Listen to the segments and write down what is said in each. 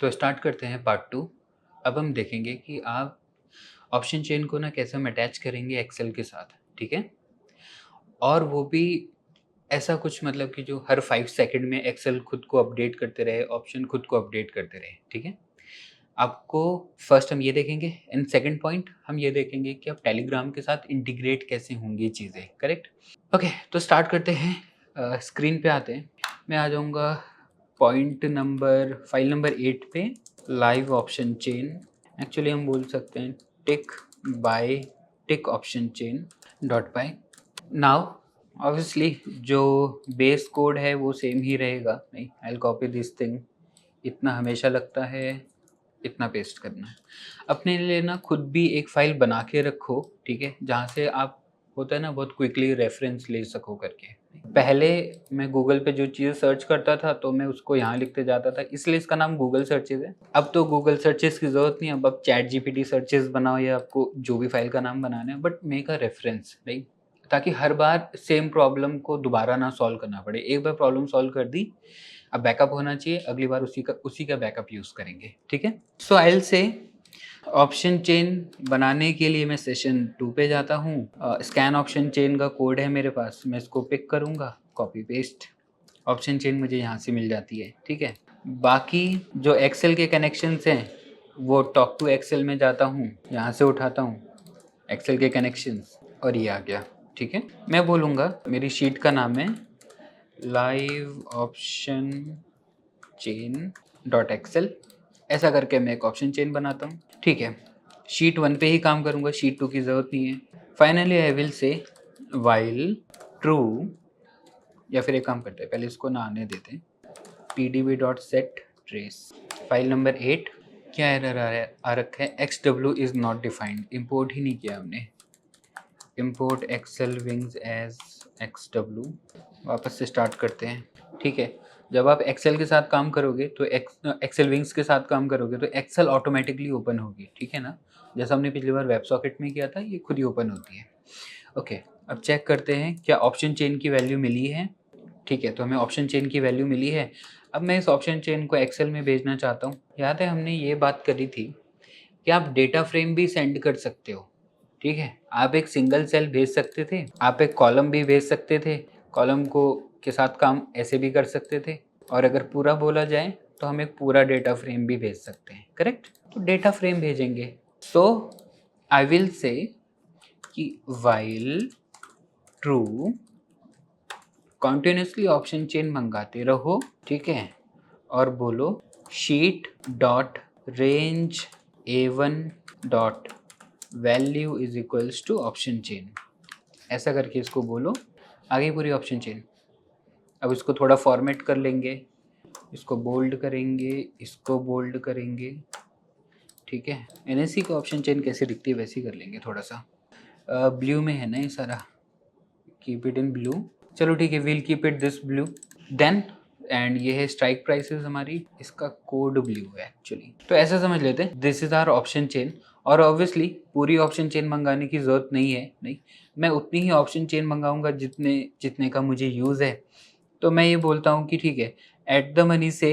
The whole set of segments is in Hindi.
तो स्टार्ट करते हैं पार्ट 2। अब हम देखेंगे कि आप ऑप्शन चेन को ना कैसे हम अटैच करेंगे एक्सेल के साथ, ठीक है? और वो भी ऐसा कुछ मतलब कि जो हर 5 सेकंड में एक्सेल खुद को अपडेट करते रहे, ऑप्शन खुद को अपडेट करते रहे, ठीक है? आपको फर्स्ट हम ये देखेंगे एंड सेकंड पॉइंट हम ये देखेंगे कि अब टेलीग्राम के साथ इंटीग्रेट कैसे होंगी चीज़ें, करेक्ट? ओके, तो स्टार्ट करते हैं। स्क्रीन पे आते हैं। मैं आ जाऊँगा पॉइंट नंबर फाइल नंबर 8 पे, लाइव ऑप्शन चेन। एक्चुअली हम बोल सकते हैं tick by tick option chain dot by. Now obviously जो बेस कोड है वो सेम ही रहेगा। नहीं, I will copy this thing. इतना हमेशा लगता है, इतना पेस्ट करना है। अपने लिए ना खुद भी एक फ़ाइल बना के रखो, ठीक है? जहाँ से आप होता है ना बहुत क्विकली रेफ़रेंस ले सको करके। पहले मैं गूगल पे जो चीज़ें सर्च करता था तो मैं उसको यहाँ लिखते जाता था, इसलिए इसका नाम गूगल सर्चेज़ है। अब तो गूगल सर्चेज़ की ज़रूरत नहीं है, अब आप चैट जीपीटी सर्चेज़ बनाओ या आपको जो भी फ़ाइल का नाम बनाना है, but make a reference, right? ताकि हर बार सेम प्रॉब्लम को दोबारा ना सॉल्व करना पड़े। एक बार प्रॉब्लम सॉल्व कर दी, अब बैकअप होना चाहिए, अगली बार उसी का बैकअप यूज़ करेंगे, ठीक है? So I will say option chain बनाने के लिए मैं सेशन 2 पे जाता हूँ। स्कैन ऑप्शन चेन का कोड है मेरे पास, मैं इसको पिक करूँगा, कॉपी पेस्ट। ऑप्शन चेन मुझे यहाँ से मिल जाती है, ठीक है? बाकी जो एक्सेल के कनेक्शंस हैं, वो टॉक टू एक्सेल में जाता हूँ, यहाँ से उठाता हूँ एक्सेल के कनेक्शंस और ये आ गया, ठीक है? मैं बोलूँगा मेरी शीट का नाम है live option chain dot excel. ऐसा करके मैं एक ऑप्शन चेन बनाता हूँ, ठीक है? शीट 1 पे ही काम करूँगा, शीट 2 की ज़रूरत नहीं है। फाइनली आई विल से व्हाइल ट्रू, या फिर एक काम करते हैं, पहले इसको ना आने देते हैं, pdb dot set trace. File number 8, क्या एरर आ रखा है? XW is not defined, import ही नहीं किया हमने। Import excel wings as XW। वापस से स्टार्ट करते हैं, ठीक है? जब आप एक्सेल के साथ काम करोगे तो एक्सेल विंग्स के साथ काम करोगे तो एक्सेल ऑटोमेटिकली ओपन होगी, ठीक है ना? जैसा हमने पिछली बार वेब सॉकेट में किया था, ये खुद ही ओपन होती है। ओके, अब चेक करते हैं क्या ऑप्शन चेन की वैल्यू मिली है, ठीक है? तो हमें ऑप्शन चेन की वैल्यू मिली है। अब मैं इस ऑप्शन चेन को एक्सेल में भेजना चाहता हूँ। याद है हमने ये बात करी थी कि आप डेटा फ्रेम भी सेंड कर सकते हो, ठीक है? आप एक सिंगल सेल भेज सकते थे, आप एक कॉलम भी भेज सकते थे, कॉलम को के साथ काम ऐसे भी कर सकते थे, और अगर पूरा बोला जाए तो हम एक पूरा डेटा फ्रेम भी भेज सकते हैं, करेक्ट? तो डेटा फ्रेम भेजेंगे। सो आई विल से कि while true continuously option chain मंगाते रहो, ठीक है? और बोलो sheet dot range A1 dot value is equals to option chain. ऐसा करके इसको बोलो, आगे पूरी ऑप्शन चेन। अब इसको थोड़ा फॉर्मेट कर लेंगे, इसको बोल्ड करेंगे, इसको बोल्ड करेंगे, ठीक है? NSC का ऑप्शन चेन कैसे दिखती है वैसे ही कर लेंगे थोड़ा सा। ब्लू में है ना ये सारा, कीप इट इन ब्लू। चलो ठीक है, we'll keep it this blue then. And ये है स्ट्राइक प्राइसेस हमारी, इसका कोड ब्लू है एक्चुअली। तो ऐसा समझ लेते हैं this is our option chain. और ऑब्वियसली पूरी ऑप्शन चेन मंगाने की ज़रूरत नहीं है, नहीं, मैं उतनी ही ऑप्शन चेन मंगाऊंगा जितने जितने का मुझे यूज़ है। तो मैं ये बोलता हूँ कि ठीक है, एट द मनी से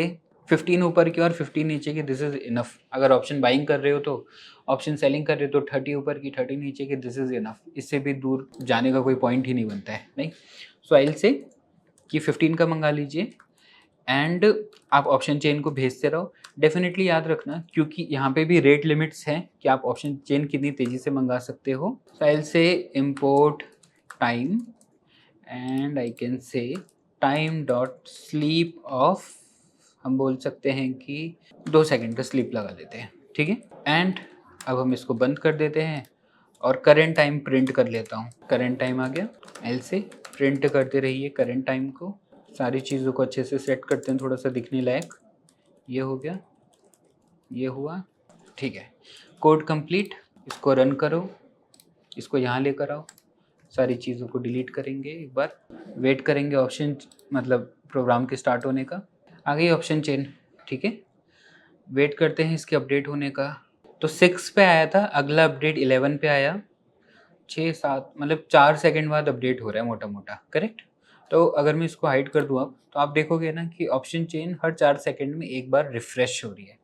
15 ऊपर की और 15 नीचे की, दिस इज़ इनफ। अगर ऑप्शन बाइंग कर रहे हो तो, ऑप्शन सेलिंग कर रहे हो तो 30 ऊपर की 30 नीचे की, दिस इज़ इनफ। इससे भी दूर जाने का कोई पॉइंट ही नहीं बनता है, नहीं? सो आई विल से कि 15 का मंगा लीजिए एंड आप ऑप्शन चेन को भेजते रहो। डेफिनेटली याद रखना, क्योंकि यहाँ पे भी रेट लिमिट्स हैं कि आप ऑप्शन चेन कितनी तेज़ी से मंगा सकते हो। So I will say import time and I can say time dot sleep of, हम बोल सकते हैं कि 2 सेकंड का स्लीप लगा देते हैं, ठीक है? एंड अब हम इसको बंद कर देते हैं और करेंट टाइम प्रिंट कर लेता हूँ। करेंट टाइम आ गया, एल से प्रिंट करते रहिए करेंट टाइम को। सारी चीज़ों को अच्छे से सेट करते हैं थोड़ा सा दिखने लायक। ये हो गया, ये हुआ, ठीक है? Code complete. इसको रन करो, इसको यहाँ लेकर आओ, सारी चीज़ों को डिलीट करेंगे एक बार, वेट करेंगे ऑप्शन मतलब प्रोग्राम के स्टार्ट होने का। आ गई ऑप्शन चेन, ठीक है? वेट करते हैं इसके अपडेट होने का। तो 6 पे आया था, अगला अपडेट 11 पे आया। 6-7 मतलब 4 सेकंड बाद अपडेट हो रहा है मोटा मोटा, करेक्ट? तो अगर मैं इसको हाइड कर दूँ अब, तो आप देखोगे ना कि ऑप्शन चेन हर 4 सेकंड में एक बार रिफ्रेश हो रही है।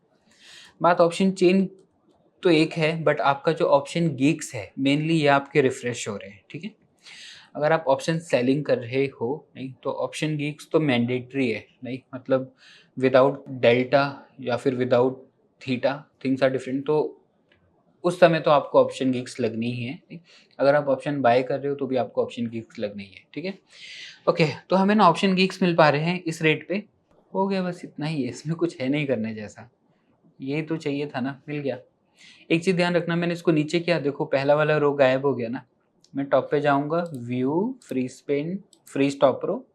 बात ऑप्शन चेन तो एक है, बट आपका जो ऑप्शन गीक्स है मेनली ये आपके रिफ्रेश हो रहे हैं, ठीक है। अगर आप ऑप्शन सेलिंग कर रहे हो नहीं तो ऑप्शन गीक्स तो मैंडेटरी है नहीं, मतलब विदाउट डेल्टा या फिर without theta things are different, तो उस समय तो आपको ऑप्शन गीक्स लगनी ही है नहीं? अगर आप ऑप्शन बाय कर रहे हो तो भी आपको ऑप्शन गीक्स लगनी है, ठीक है। ओके, तो हमें ना ऑप्शन गीक्स मिल पा रहे हैं इस रेट पे, हो गया, बस इतना ही है, इसमें कुछ है नहीं करने जैसा, यही तो चाहिए था ना, मिल गया। एक चीज़ ध्यान रखना, मैंने इसको नीचे किया, देखो पहला वाला रो गायब हो गया ना। मैं टॉप पे जाऊंगा, व्यू, फ्री स्पेन, फ्री स्टॉप रो।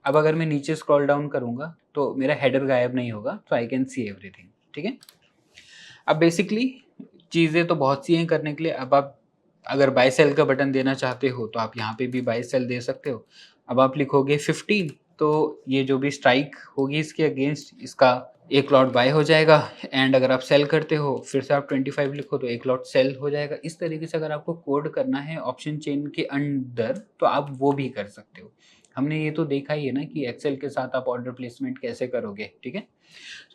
अब अगर मैं नीचे स्क्रॉल डाउन करूंगा तो मेरा हेडर गायब नहीं होगा, तो आई कैन सी एवरीथिंग, ठीक है। अब बेसिकली चीज़ें तो बहुत सी हैं करने के लिए। अब आप अगर बाय सेल का बटन देना चाहते हो तो आप यहाँ पे भी बाय सेल दे सकते हो। अब आप लिखोगे 15, तो ये जो भी स्ट्राइक होगी इसके अगेंस्ट, इसका एक लॉट बाय हो जाएगा। एंड अगर आप सेल करते हो फिर से आप 25 लिखो तो एक लॉट सेल हो जाएगा। इस तरीके से अगर आपको कोड करना है ऑप्शन चेन के अंदर तो आप वो भी कर सकते हो। हमने ये तो देखा ही है ना कि एक्सेल के साथ आप ऑर्डर प्लेसमेंट कैसे करोगे, ठीक है।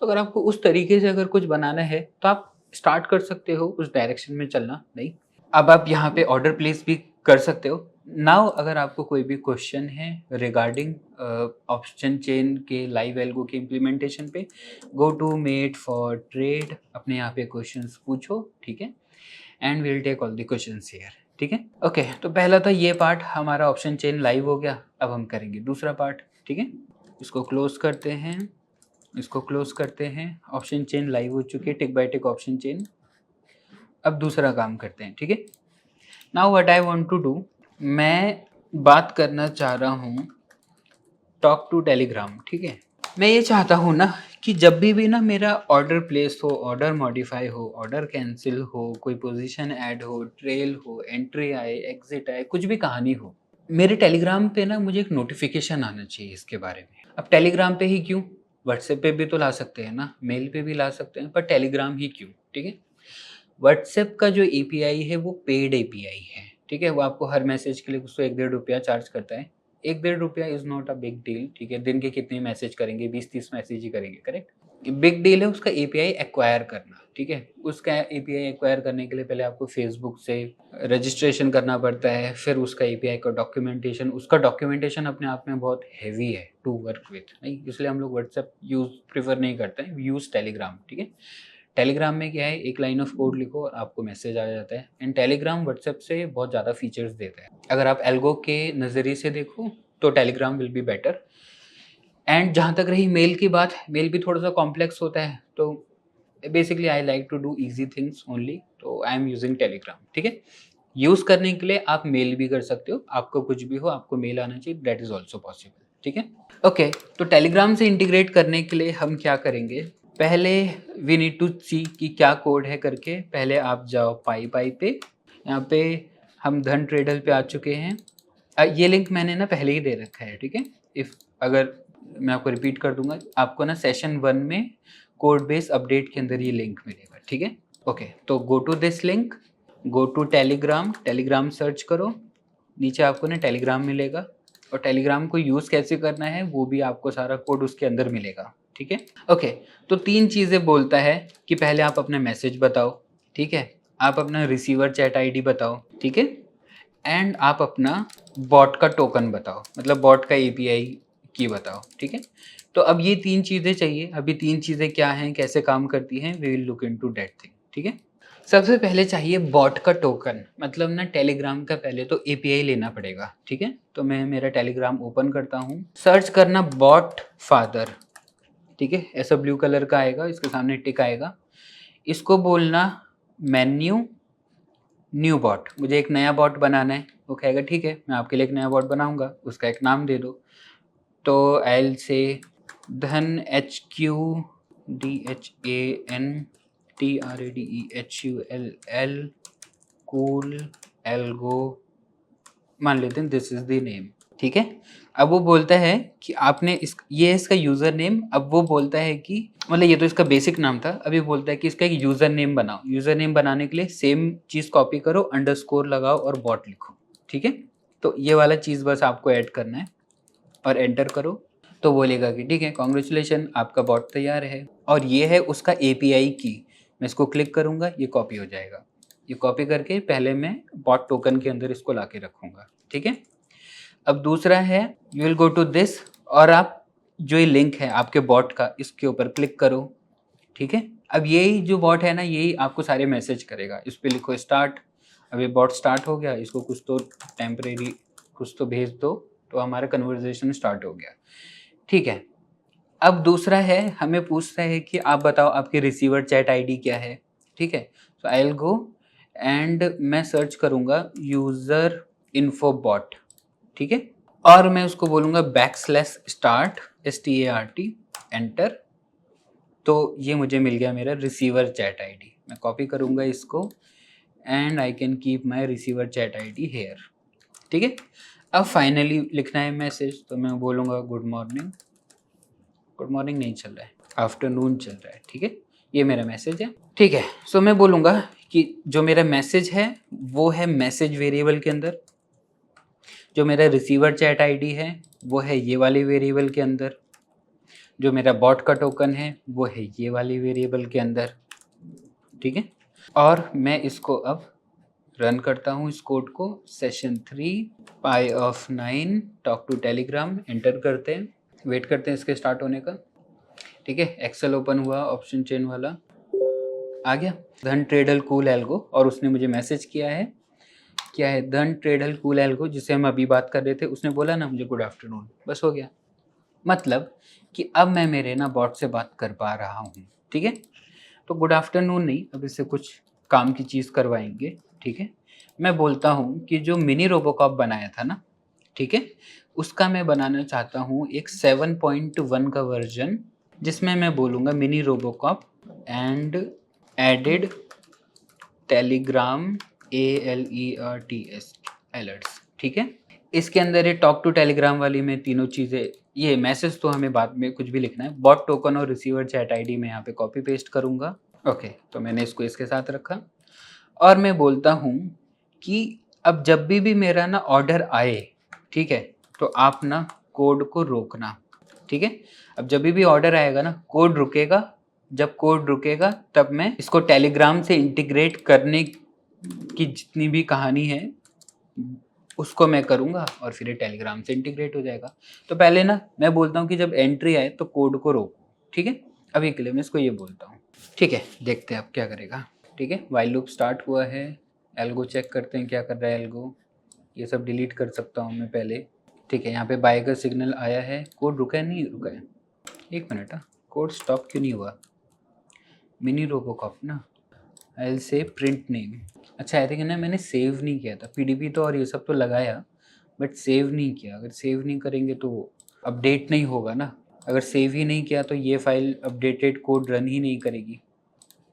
तो अगर आपको उस तरीके से अगर कुछ बनाना है तो आप स्टार्ट कर सकते हो उस डायरेक्शन में चलना नहीं। अब आप यहाँ पे ऑर्डर प्लेस भी कर सकते हो। नाउ अगर आपको कोई भी क्वेश्चन है रिगार्डिंग ऑप्शन चेन के लाइव एल्गो के इम्प्लीमेंटेशन पे, go to met for trade, अपने यहाँ पे क्वेश्चंस पूछो, ठीक है। And will take all the questions here, ठीक है। ओके, तो पहला था ये पार्ट, हमारा ऑप्शन चेन लाइव हो गया। अब हम करेंगे दूसरा पार्ट, ठीक है। इसको क्लोज करते हैं, इसको क्लोज करते हैं। ऑप्शन चेन लाइव हो चुकी है, tick by tick option chain. अब दूसरा काम करते हैं, ठीक है। Now what I want to do, मैं बात करना चाह रहा हूँ टॉक टू टेलीग्राम, ठीक है। मैं ये चाहता हूँ ना कि जब भी ना मेरा ऑर्डर प्लेस हो, ऑर्डर मॉडिफाई हो, ऑर्डर कैंसिल हो, कोई पोजीशन ऐड हो, ट्रेल हो, एंट्री आए, एग्जिट आए, कुछ भी कहानी हो, मेरे टेलीग्राम पे ना मुझे एक नोटिफिकेशन आना चाहिए इसके बारे में। अब टेलीग्राम पे ही क्यों, व्हाट्सएप पे भी तो ला सकते हैं ना, मेल पे भी ला सकते हैं, पर टेलीग्राम ही क्यों, ठीक है। व्हाट्सएप का जो एपीआई है वो पेड एपीआई है, ठीक है। वो आपको हर मैसेज के लिए कुछ तो 1-1.5 रुपया चार्ज करता है। 1-1.5 रुपया is not a big deal, ठीक है। दिन के कितने मैसेज करेंगे, 20-30 मैसेज ही करेंगे, करेक्ट। बिग डील है उसका एपीआई एक्वायर करना, ठीक है। उसका एपीआई एक्वायर करने के लिए पहले आपको फेसबुक से रजिस्ट्रेशन करना पड़ता है, फिर उसका एपीआई का डॉक्यूमेंटेशन, उसका डॉक्यूमेंटेशन अपने आप में बहुत हैवी है टू वर्क विथ, नहीं, इसलिए हम लोग व्हाट्सएप यूज़ प्रीफर नहीं करते हैं, यूज़ टेलीग्राम, ठीक है। टेलीग्राम में क्या है, एक लाइन ऑफ कोड लिखो और आपको मैसेज आ जाता है। एंड टेलीग्राम व्हाट्सएप से बहुत ज़्यादा फीचर्स देता है। अगर आप एल्गो के नज़रिए से देखो तो Telegram will be better. And जहाँ तक रही मेल की बात, मेल भी थोड़ा सा कॉम्प्लेक्स होता है, तो basically I like to do easy things only, तो आई एम यूजिंग टेलीग्राम, ठीक है। यूज़ करने के लिए आप मेल भी कर सकते हो, आपको कुछ भी हो आपको मेल आना चाहिए, दैट इज़ ऑल्सो पॉसिबल, ठीक है। ओके, तो टेलीग्राम से इंटीग्रेट करने के लिए हम क्या करेंगे, पहले वी नीड टू सी कि क्या कोड है करके। पहले आप जाओ पाई पे, यहाँ पे हम धन ट्रेडल पे आ चुके हैं। ये लिंक मैंने ना पहले ही दे रखा है, ठीक है। इफ़ अगर मैं आपको रिपीट कर दूंगा, आपको ना सेशन 1 में कोड बेस अपडेट के अंदर ये लिंक मिलेगा, ठीक है। ओके, तो go to this link, go to Telegram, Telegram search करो, नीचे आपको ना टेलीग्राम मिलेगा, और टेलीग्राम को यूज़ कैसे करना है वो भी आपको सारा कोड उसके अंदर मिलेगा, ठीक है। ओके, तो 3 चीज़ें बोलता है कि पहले आप अपना मैसेज बताओ, ठीक है, आप अपना रिसीवर चैट आईडी बताओ, ठीक है, एंड आप अपना बॉट का टोकन बताओ, मतलब बॉट का एपीआई की बताओ, ठीक है। तो अब ये 3 चीज़ें चाहिए। अभी 3 चीज़ें क्या हैं, कैसे काम करती हैं, we will look into that thing, ठीक है। सबसे पहले चाहिए बॉट का टोकन, मतलब ना टेलीग्राम का पहले तो एपीआई लेना पड़ेगा, ठीक है। तो मैं मेरा टेलीग्राम ओपन करता हूँ, सर्च करना बॉट फादर, ठीक है, ऐसा ब्लू कलर का आएगा, इसके सामने टिक आएगा, इसको बोलना मेन्यू न्यू बॉट, मुझे एक नया बॉट बनाना है। वो कहेगा ठीक है, मैं आपके लिए एक नया बॉट बनाऊंगा, उसका एक नाम दे दो। तो आई विल से धन HQDHANTRADEHULL कूल एल्गो, मान लेते हैं दिस इज द नेम, ठीक है। अब वो बोलता है कि आपने ये इसका यूज़र नेम। अब वो बोलता है कि मतलब ये तो इसका बेसिक नाम था, अभी बोलता है कि इसका एक यूज़र नेम बनाओ। यूज़र नेम बनाने के लिए सेम चीज़ कॉपी करो, अंडरस्कोर लगाओ और बॉट लिखो, ठीक है। तो ये वाला चीज़ बस आपको ऐड करना है और एंटर करो, तो बोलेगा कि ठीक है, कॉन्ग्रेचुलेशन, आपका बॉट तैयार है। और ये है उसका एपीआई की, मैं इसको क्लिक करूँगा, ये कॉपी हो जाएगा। ये कॉपी करके पहले मैं बॉट टोकन के अंदर इसको लाके रखूँगा, ठीक है? अब दूसरा है, you will go to this और आप जो ये लिंक है आपके बॉट का, इसके ऊपर क्लिक करो, ठीक है? अब यही जो बॉट है ना, यही आपको सारे मैसेज करेगा। इस पे लिखो स्टार्ट। अब ये बॉट स्टार्ट हो गया, इसको कुछ तो टेम्परेरी कुछ तो भेज दो, तो हमारा कन्वर्सेशन स्टार्ट हो गया, ठीक है? अब दूसरा है, हमें पूछता है कि आप बताओ आपकी रिसीवर चैट आईडी क्या है, ठीक है? So I will go and मैं सर्च करूँगा यूज़र इन्फो बॉट, ठीक है? और मैं उसको बोलूँगा \start START एंटर। तो ये मुझे मिल गया मेरा रिसीवर चैट आईडी। मैं कॉपी करूँगा इसको and I can keep my receiver chat ID here, ठीक है? अब फाइनली लिखना है मैसेज, तो मैं बोलूँगा गुड मॉर्निंग। गुड मॉर्निंग नहीं चल रहा है, आफ्टरनून चल रहा है, ठीक है? ये मेरा मैसेज है, ठीक है? सो मैं बोलूँगा कि जो मेरा मैसेज है वो है मैसेज वेरिएबल के अंदर, जो मेरा रिसीवर चैट आईडी है वो है ये वाले वेरिएबल के अंदर, जो मेरा बॉट का टोकन है वो है ये वाली वेरिएबल के अंदर, ठीक है? और मैं इसको अब रन करता हूँ इस कोड को। Session 3 pi_9 talk to Telegram, enter करते हैं, वेट करते हैं इसके स्टार्ट होने का, ठीक है? एक्सेल ओपन हुआ, ऑप्शन चेन वाला आ गया, धन ट्रेडल कूल एल्गो, और उसने मुझे मैसेज किया है, क्या है, धन ट्रेडल कूल एल्गो, जिससे हम अभी बात कर रहे थे, उसने बोला ना मुझे गुड आफ्टरनून, बस हो गया। मतलब कि अब मैं मेरे ना बॉट से बात कर पा रहा हूँ, ठीक है? तो गुड आफ्टरनून नहीं, अब इससे कुछ काम की चीज़ करवाएंगे, ठीक है? मैं बोलता हूँ कि जो मिनी रोबोकॉप बनाया था ना, ठीक है, उसका मैं बनाना चाहता हूँ एक 7.1 का वर्जन, जिसमें मैं बोलूँगा mini RoboCop and added Telegram ALERTS alerts, ठीक है? इसके अंदर ये टॉक टू टेलीग्राम वाली में तीनों चीज़ें, ये मैसेज तो हमें बाद में कुछ भी लिखना है, बॉट टोकन और रिसीवर चैट आईडी मैं यहाँ पे कॉपी पेस्ट करूँगा, ओके? तो मैंने इसको इसके साथ रखा और मैं बोलता हूँ कि अब जब भी मेरा ना ऑर्डर आए, ठीक है, तो आप ना कोड को रोकना, ठीक है? अब जब भी ऑर्डर आएगा ना, कोड रुकेगा, जब कोड रुकेगा तब मैं इसको टेलीग्राम से इंटीग्रेट करने की जितनी भी कहानी है उसको मैं करूँगा और फिर ये टेलीग्राम से इंटीग्रेट हो जाएगा। तो पहले ना मैं बोलता हूँ कि जब एंट्री आए तो कोड को रोको, ठीक है? अभी के लिए मैं इसको ये बोलता हूँ, ठीक है? देखते हैं अब क्या करेगा, ठीक है? व्हाइल लूप स्टार्ट हुआ है, एल्गो चेक करते हैं क्या कर रहा है एल्गो। ये सब डिलीट कर सकता हूँ मैं पहले, ठीक है? यहाँ पे बाय का सिग्नल आया है, कोड रुका है, नहीं रुका है, एक मिनट, कोड स्टॉप क्यों नहीं हुआ? मिनी रोबोकॉप ना, आई विल से प्रिंट नेम। अच्छा, आई थिंक ना मैंने सेव नहीं किया था, PDB तो और ये सब तो लगाया, बट सेव नहीं किया। अगर सेव नहीं करेंगे तो अपडेट नहीं होगा ना, अगर सेव ही नहीं किया तो ये फाइल अपडेटेड कोड रन ही नहीं करेगी।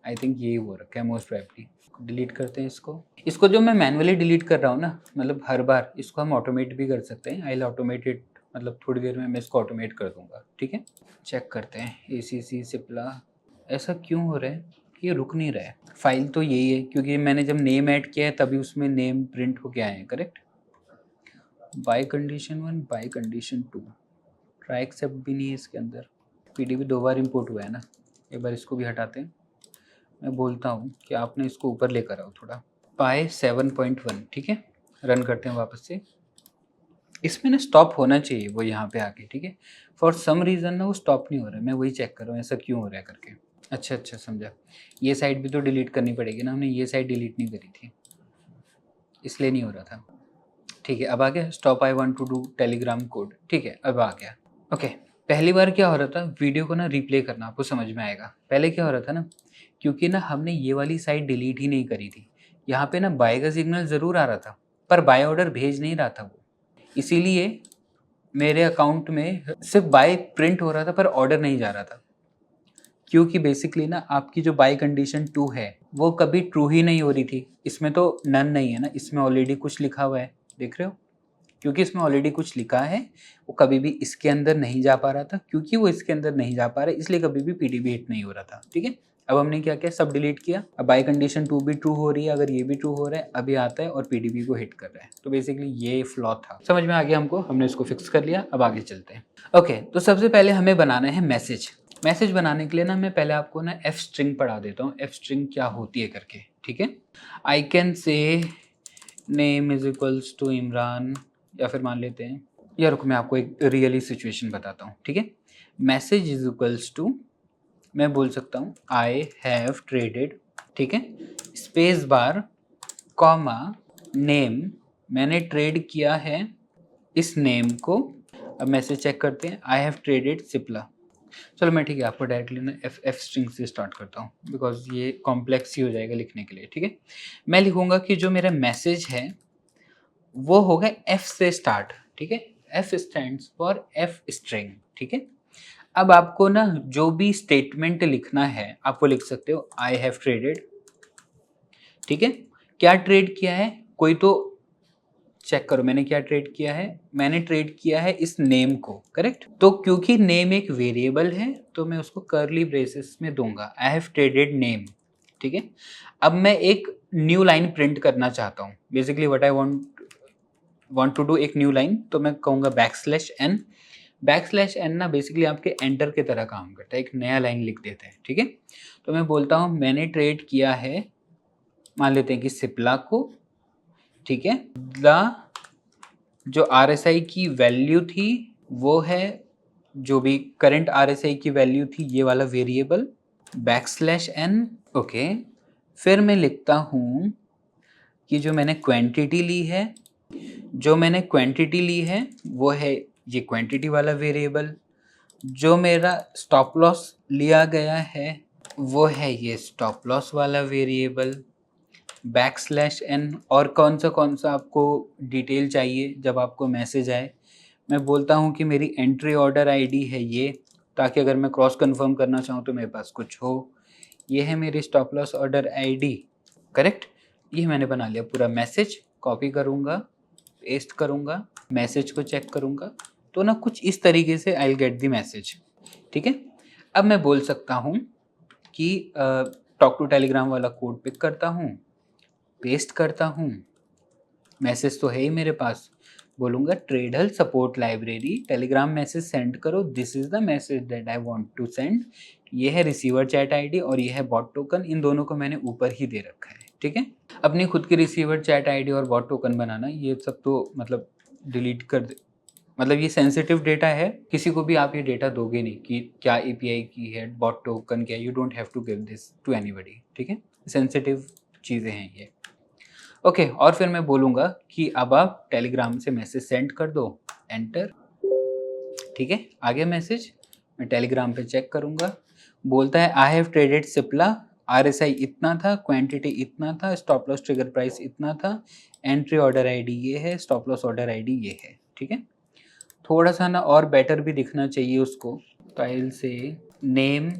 आई थिंक यही हो रखा है मोस्ट प्रॉबेबली। डिलीट करते हैं इसको जो मैं मैनुअली डिलीट कर रहा हूँ ना, मतलब हर बार, इसको हम ऑटोमेट भी कर सकते हैं। आई विल ऑटोमेट इट, मतलब थोड़ी देर में मैं इसको ऑटोमेट कर दूंगा, ठीक है? चेक करते हैं ACC सिप्ला, ऐसा क्यों हो रहा है, ये रुक नहीं रहा है। फाइल तो यही है, क्योंकि मैंने जब नेम ऐड किया है तभी उसमें नेम प्रिंट होके आए हैं, correct? By condition 1 by condition 2, try except भी नहीं है इसके अंदर। PDB 2 बार इंपोर्ट हुआ है ना, एक बार इसको भी हटाते हैं। मैं बोलता हूँ कि आपने इसको ऊपर लेकर आओ थोड़ा, पाई 7.1, ठीक है? रन करते हैं वापस से। इसमें ना स्टॉप होना चाहिए वो यहाँ पे आके, ठीक है? फॉर सम रीज़न ना वो स्टॉप नहीं हो रहा है, मैं वही चेक कर रहा हूँ ऐसा क्यों हो रहा है करके। अच्छा समझा, ये साइड भी तो डिलीट करनी पड़ेगी ना, हमने ये साइड डिलीट नहीं करी थी, इसलिए नहीं हो रहा था, ठीक है? अब आ गया stop, I want to do Telegram code, ठीक है? अब आ गया, ओके। पहली बार क्या हो रहा था, वीडियो को ना रिप्ले करना आपको समझ में आएगा। पहले क्या हो रहा था ना, क्योंकि ना हमने ये वाली साइड डिलीट ही नहीं करी थी, यहाँ पे ना बाय का सिग्नल ज़रूर आ रहा था पर बाय ऑर्डर भेज नहीं रहा था वो, इसीलिए मेरे अकाउंट में सिर्फ बाय प्रिंट हो रहा था पर ऑर्डर नहीं जा रहा था। क्योंकि बेसिकली ना आपकी जो बाय कंडीशन 2 है वो कभी ट्रू ही नहीं हो रही थी। इसमें तो नन नहीं है ना, इसमें ऑलरेडी कुछ लिखा हुआ है, देख रहे हो? क्योंकि इसमें ऑलरेडी कुछ लिखा है, वो कभी भी इसके अंदर नहीं जा पा रहा था। क्योंकि वो इसके अंदर नहीं जा पा रहा, इसलिए कभी भी PDB हिट नहीं हो रहा था, ठीक है? अब हमने क्या किया, सब डिलीट किया। अब बाय कंडीशन 2 भी ट्रू हो रही है, अगर ये भी ट्रू हो रहा है, अभी आता है और PDB को हिट कर रहा है। तो बेसिकली ये फ्लॉ था, समझ में आ गया हमको, हमने इसको फिक्स कर लिया। अब आगे चलते हैं। ओके, तो सबसे पहले हमें बनाना है मैसेज। मैसेज बनाने के लिए ना मैं पहले आपको ना एफ स्ट्रिंग पढ़ा देता हूँ, एफ स्ट्रिंग क्या होती है करके, ठीक है। I can say name is equals to Imran, या फिर मान लेते हैं, या रुको मैं आपको एक रियली सिचुएशन बताता हूँ, ठीक है। मैसेज इज इक्वल्स टू, मैं बोल सकता हूँ आई हैव ट्रेडेड, ठीक है, स्पेस बार कॉमा नेम, मैंने ट्रेड किया है इस नेम को। अब मैसेज चेक करते हैं, आई हैव ट्रेडेड सिप्ला। चलो मैं ठीक है आपको डायरेक्टली ना एफ स्ट्रिंग से स्टार्ट करता हूँ, बिकॉज ये कॉम्प्लेक्स ही हो जाएगा लिखने के लिए, ठीक है। मैं लिखूंगा कि जो मेरा मैसेज है वो होगा एफ से स्टार्ट, ठीक है। F stands for F string, ठीक है। अब आपको ना जो भी स्टेटमेंट लिखना है आप वो लिख सकते हो, आई हैव ट्रेडेड, ठीक है। क्या ट्रेड किया है, कोई तो चेक करो मैंने क्या ट्रेड किया है, मैंने ट्रेड किया है इस नेम को, करेक्ट। तो क्योंकि नेम एक वेरिएबल है तो मैं उसको कर्ली ब्रेसेस में दूंगा, आई हैव ट्रेडेड नेम, ठीक है। अब मैं एक न्यू लाइन प्रिंट करना चाहता हूँ, basically what I want to do, एक न्यू लाइन, तो मैं कहूँगा \n। \n ना बेसिकली आपके एंटर की तरह काम करता है, एक नया लाइन लिख देते हैं, ठीक है। तो मैं बोलता हूँ मैंने ट्रेड किया है, मान लेते हैं कि सिप्ला को, ठीक है। जो RSI की वैल्यू थी वो है, जो भी करंट RSI की वैल्यू थी ये वाला वेरिएबल, \n, ओके। फिर मैं लिखता हूँ कि जो मैंने क्वांटिटी ली है, वो है ये क्वांटिटी वाला वेरिएबल, जो मेरा स्टॉप लॉस लिया गया है वो है ये स्टॉप लॉस वाला वेरिएबल, \n। और कौन सा आपको डिटेल चाहिए जब आपको मैसेज आए, मैं बोलता हूँ कि मेरी एंट्री ऑर्डर आईडी है ये, ताकि अगर मैं क्रॉस कंफर्म करना चाहूँ तो मेरे पास कुछ हो। ये है मेरी stop loss order ID, correct. ये मैंने बना लिया पूरा मैसेज, कॉपी करूँगा, पेस्ट करूँगा, मैसेज को चेक करूँगा, तो ना कुछ इस तरीके से I will get the message, ठीक है। अब मैं बोल सकता हूँ कि टॉक टू टेलीग्राम वाला कोड पिक करता हूँ, पेस्ट करता हूँ, मैसेज तो है ही मेरे पास, बोलूँगा ट्रेडल support library Telegram message send करो, this is the message that I want to send. ये है रिसीवर चैट आईडी और ये है बॉट टोकन, इन दोनों को मैंने ऊपर ही दे रखा है, ठीक है। अपनी खुद की रिसीवर चैट आईडी और बॉट टोकन बनाना ये सब तो मतलब डिलीट कर दे, मतलब ये सेंसिटिव डेटा है, किसी को भी आप ये डेटा दोगे नहीं कि क्या API की है, बॉट टोकन क्या, you don't have to give this to anybody, ठीक है। सेंसिटिव चीज़ें हैं ये, ओके। और फिर मैं बोलूँगा कि अब आप टेलीग्राम से मैसेज सेंड कर दो, एंटर, ठीक है। आगे मैसेज मैं टेलीग्राम पे चेक करूँगा, बोलता है I have traded Cipla, RSI इतना था, क्वांटिटी इतना था, स्टॉप लॉस ट्रिगर प्राइस इतना था, एंट्री ऑर्डर आईडी ये है, स्टॉप लॉस ऑर्डर आईडी ये है, ठीक है। थोड़ा सा ना और बेटर भी दिखना चाहिए उसको, तो आई विल से नेम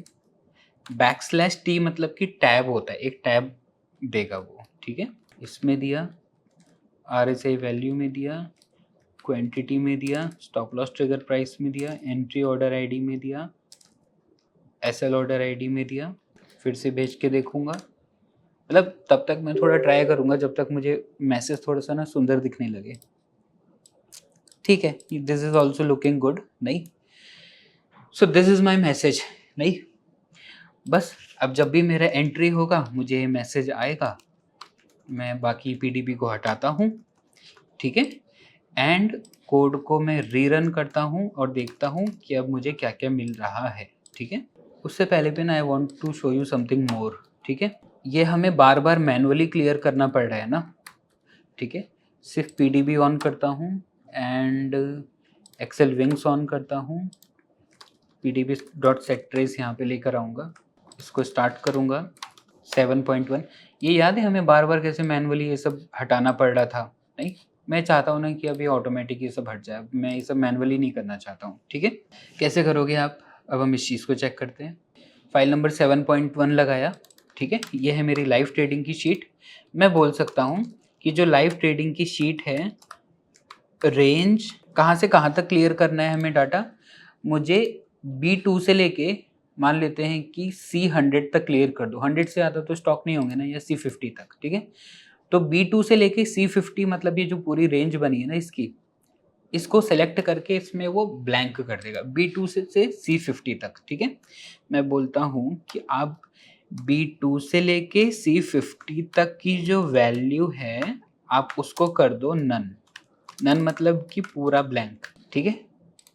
\t, मतलब कि टैब होता है, एक टैब देगा वो, ठीक है। इसमें दिया, RSI वैल्यू में दिया, क्वांटिटी में दिया, स्टॉप लॉस ट्रिगर प्राइस में दिया, एंट्री ऑर्डर आईडी में दिया, SL ऑर्डर आईडी में दिया। फिर से भेज के देखूंगा, मतलब तब तक मैं थोड़ा ट्राई करूंगा जब तक मुझे मैसेज थोड़ा सा ना सुंदर दिखने लगे, ठीक है। This is also looking good, नहीं, so this is my message, नहीं। बस अब जब भी मेरा एंट्री होगा मुझे ये मैसेज आएगा, मैं बाकी PDB को हटाता हूँ, ठीक है। एंड कोड को मैं रीरन करता हूँ और देखता हूँ कि अब मुझे क्या क्या मिल रहा है, ठीक है। उससे पहले भी ना I want to show you something more, ठीक है। ये हमें बार बार मैनुअली क्लियर करना पड़ रहा है ना, ठीक है। सिर्फ PDB ऑन करता हूँ एंड एक्सेल विंग्स ऑन करता हूँ, pdb.settrace यहाँ पे लेकर आऊँगा, इसको स्टार्ट करूँगा 7.1। ये याद है हमें बार बार कैसे मैनुअली ये सब हटाना पड़ रहा था, नहीं, मैं चाहता हूँ ना कि अभी ऑटोमेटिक ये सब हट जाए, मैं ये सब मैनुअली नहीं करना चाहता हूँ, ठीक है। कैसे करोगे आप, अब हम इस चीज़ को चेक करते हैं। फाइल नंबर 7.1 लगाया, ठीक है। ये है मेरी लाइव ट्रेडिंग की शीट। मैं बोल सकता हूँ कि जो लाइव ट्रेडिंग की शीट है, रेंज कहाँ से कहाँ तक क्लियर करना है हमें डाटा, मुझे B2 से लेके मान लेते हैं कि C100 तक क्लियर कर दो, 100 से ज़्यादा तो स्टॉक नहीं होंगे ना, या C50 तक, ठीक है। तो B2 से लेके C50 मतलब ये जो पूरी रेंज बनी है ना इसकी, इसको सेलेक्ट करके इसमें वो ब्लैंक कर देगा B2 से C50 तक, ठीक है। मैं बोलता हूँ कि आप B2 से लेके C50 तक की जो वैल्यू है आप उसको कर दो नन। नन मतलब कि पूरा ब्लैंक, ठीक है।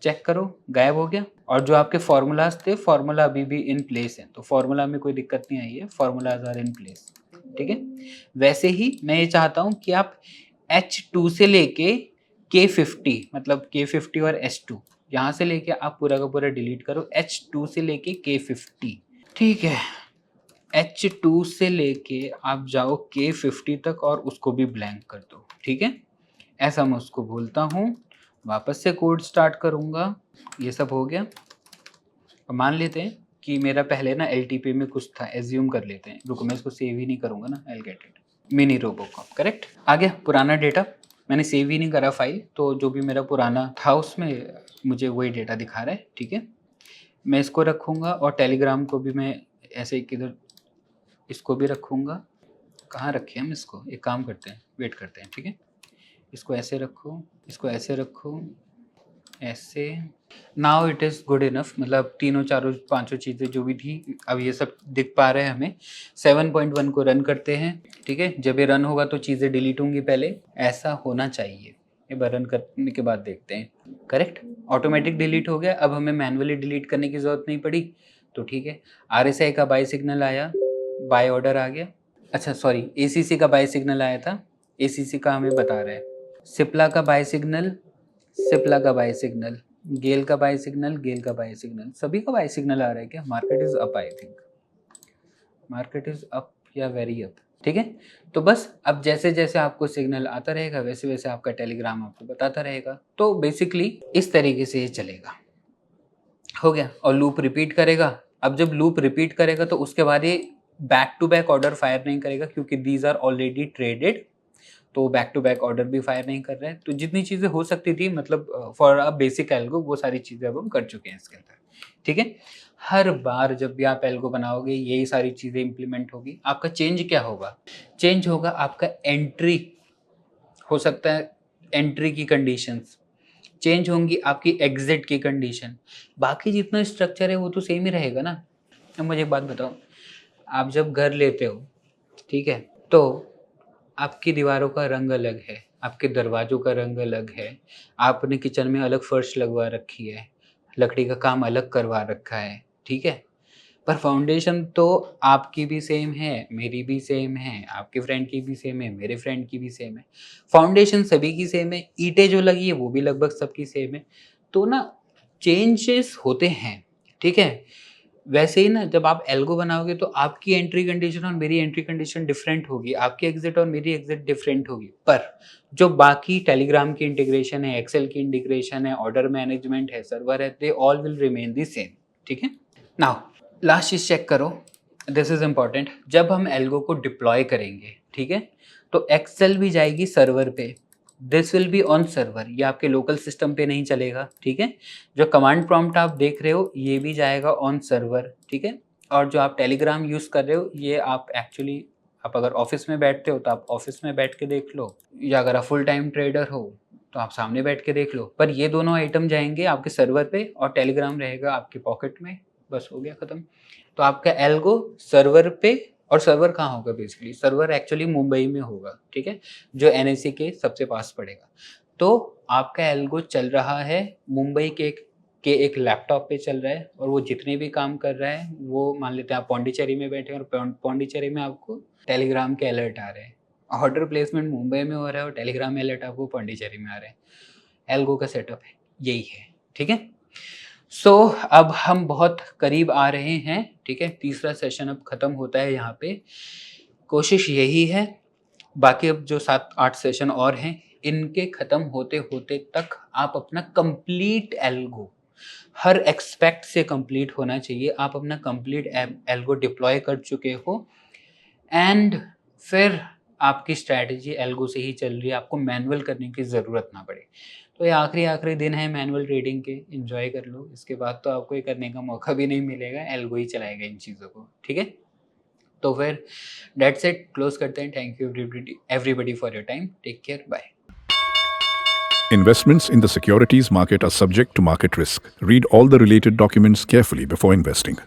चेक करो, गायब हो गया। और जो आपके फॉर्मूलाज थे, फॉर्मूला अभी भी इन प्लेस है, तो फॉर्मूला में कोई दिक्कत नहीं आई है, फॉर्मूलाज आर इन प्लेस, ठीक है। वैसे ही मैं ये चाहता हूँ कि आप H2 से लेके K50 मतलब K50 और S2 यहाँ से लेके आप पूरा का पूरा डिलीट करो, H2 से लेके K50, ठीक है। H2 से लेके आप जाओ K50 तक और उसको भी ब्लैंक कर दो, ठीक है। ऐसा मैं उसको बोलता हूँ, वापस से कोड स्टार्ट करूँगा। ये सब हो गया। अब मान लेते हैं कि मेरा पहले ना LTP में कुछ था, एज्यूम कर लेते हैं। रुको, मैं इसको सेव ही नहीं करूँगा ना, I get it, mini RoboCop, correct. आ गया पुराना डेटा, मैंने सेव ही नहीं करा फाइल, तो जो भी मेरा पुराना था उसमें मुझे वही डेटा दिखा रहा है, ठीक है। मैं इसको रखूँगा और टेलीग्राम को भी मैं ऐसे ही किधर इसको भी रखूँगा। कहाँ रखें हम इसको, एक काम करते हैं, वेट करते हैं, ठीक है। इसको ऐसे रखो, इसको ऐसे रखो, ऐसे। Now it is good enough, मतलब तीनों चारों पांचों चीज़ें जो भी थी अब ये सब दिख पा रहे हैं हमें। 7.1 को रन करते हैं, ठीक है। जब ये रन होगा तो चीज़ें डिलीट होंगी पहले, ऐसा होना चाहिए। ये बार रन करने के बाद देखते हैं, करेक्ट, ऑटोमेटिक डिलीट हो गया। अब हमें मैनुअली डिलीट करने की ज़रूरत नहीं पड़ी, तो ठीक है। RSI का बाय सिग्नल आया, बाय ऑर्डर आ गया। अच्छा सॉरी, ACC का बाय सिग्नल आया था, ACC का हमें बता रहा है। सिप्ला का बाय सिग्नल, सिप्ला का बाय सिग्नल, गेल का बाय सिग्नल, गेल का बाय सिग्नल, सभी का बाय सिग्नल आ रहा है क्या? Market is up, I think market is up या वेरी अप, ठीक है। तो बस अब जैसे जैसे आपको सिग्नल आता रहेगा वैसे वैसे आपका टेलीग्राम आपको बताता रहेगा। तो बेसिकली इस तरीके से ये चलेगा, हो गया। और लूप रिपीट करेगा। अब जब लूप रिपीट करेगा तो उसके बाद ये back to back order fire नहीं करेगा, क्योंकि दीज आर ऑलरेडी ट्रेडेड, तो बैक टू बैक ऑर्डर भी फायर नहीं कर रहे हैं। तो जितनी चीज़ें हो सकती थी, मतलब फॉर अ बेसिक एल्गो, वो सारी चीज़ें अब हम कर चुके हैं इसके अंदर, ठीक है। हर बार जब भी आप एल्गो बनाओगे यही सारी चीज़ें इंप्लीमेंट होगी। आपका चेंज क्या होगा? चेंज होगा आपका एंट्री, हो सकता है एंट्री की कंडीशंस चेंज होंगी, आपकी एग्जिट की कंडीशन। बाकी जितना स्ट्रक्चर है वो तो सेम ही रहेगा ना। अब मुझे एक बात बताओ, आप जब घर लेते हो, ठीक है, तो आपकी दीवारों का रंग अलग है, आपके दरवाज़ों का रंग अलग है, आपने किचन में अलग फर्श लगवा रखी है, लकड़ी का काम अलग करवा रखा है, ठीक है। पर फाउंडेशन तो आपकी भी सेम है, मेरी भी सेम है, आपके फ्रेंड की भी सेम है, मेरे फ्रेंड की भी सेम है। फाउंडेशन सभी की सेम है, ईंटें जो लगी है वो भी लगभग सबकी सेम है। तो ना चेंजेस होते हैं, ठीक है। वैसे ही ना जब आप एल्गो बनाओगे तो आपकी एंट्री कंडीशन और मेरी एंट्री कंडीशन डिफरेंट होगी, आपकी एग्जिट और मेरी एग्जिट डिफरेंट होगी। पर जो बाकी टेलीग्राम की इंटीग्रेशन है, एक्सेल की इंटीग्रेशन है, ऑर्डर मैनेजमेंट है, सर्वर है, they all will remain the same, ठीक है। नाउ लास्ट चीज चेक करो, दिस इज इंपॉर्टेंट। जब हम एल्गो को डिप्लॉय करेंगे, ठीक है, तो एक्सेल भी जाएगी सर्वर पे, this will be on server, ये आपके लोकल सिस्टम पे नहीं चलेगा, ठीक है। जो कमांड प्रॉम्प्ट आप देख रहे हो ये भी जाएगा ऑन सर्वर, ठीक है। और जो आप टेलीग्राम यूज कर रहे हो ये आप एक्चुअली, आप अगर ऑफिस में बैठते हो तो आप ऑफिस में बैठ के देख लो, या अगर आप फुल टाइम ट्रेडर हो तो आप सामने बैठ के देख लो। पर ये दोनों आइटम जाएंगे आपके सर्वर पे और टेलीग्राम रहेगा आपके पॉकेट में, बस हो गया खत्म। तो आपका एल्गो सर्वर पे, और सर्वर कहाँ होगा? बेसिकली सर्वर एक्चुअली मुंबई में होगा, ठीक है, जो NIC के सबसे पास पड़ेगा। तो आपका एल्गो चल रहा है मुंबई के एक लैपटॉप पे चल रहा है, और वो जितने भी काम कर रहा है वो, मान लेते हैं आप पौंडीचेरी में बैठे हैं और पौंडीचेरी में आपको टेलीग्राम के अलर्ट आ रहे हैं। ऑर्डर प्लेसमेंट मुंबई में हो रहा है और टेलीग्राम में अलर्ट आपको पौंडीचेरी में आ रहे हैं। एल्गो का सेटअप है यही है, ठीक है। सो अब हम बहुत करीब आ रहे हैं, ठीक है, तीसरा सेशन अब खत्म होता है यहाँ पे। कोशिश यही है, बाकी अब जो 7-8 सेशन और हैं इनके खत्म होते होते तक आप अपना कंप्लीट एल्गो, हर एक्सपेक्ट से कंप्लीट होना चाहिए। आप अपना कंप्लीट एल्गो डिप्लॉय कर चुके हो, एंड फिर आपकी स्ट्रैटेजी एल्गो से ही चल रही है, आपको मैनुअल करने की ज़रूरत ना पड़े। तो ये आखिरी दिन है मैनुअल ट्रेडिंग के, एंजॉय कर लो। इसके बाद तो आपको ये करने का मौका भी नहीं मिलेगा, एल्गो ही चलाएगा इन चीज़ों को, ठीक है। तो फिर डेट्स इट, क्लोज करते हैं। Thank you everybody for your time, take care, bye. Investments in the securities market are subject to market risk. Read all the related documents carefully before investing.